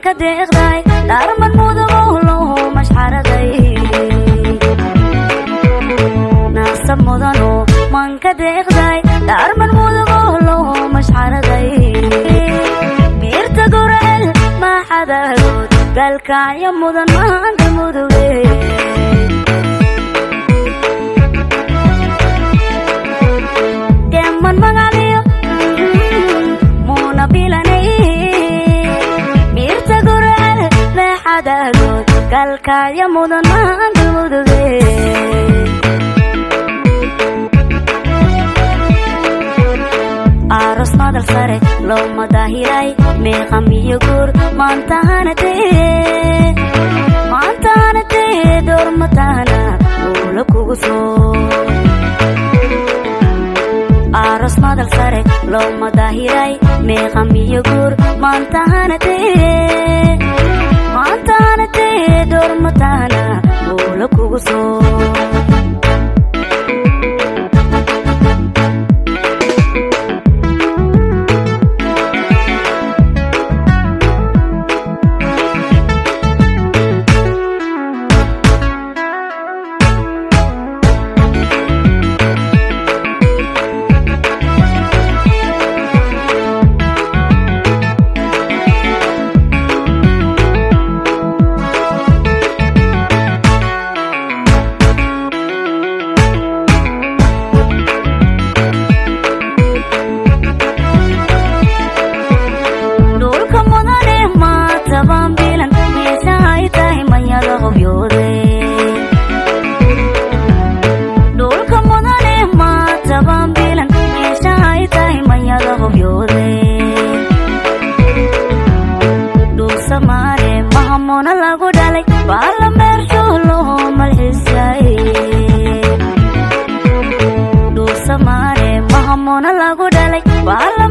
manka deeqday darman muduglo mashxaraday nasa mudano manka deeqday darman muduglo mashxaraday mirta goral ma xadarood galkaayo mudan maanta mudugay deman magaaliyo muna bilanay mirta goral ma xadarood galkaayo mudan maanta mudugay aros madal sare loo madahiray meeqam iyo guur maantaanate door mataana ula kugu soo aros madal sare loo madahiray meeqam iyo guur maantaanate door mataana ula kugu soo mona lagu dhalay bala meersho loo malxisay dul samare mahamona lagu dhalay bala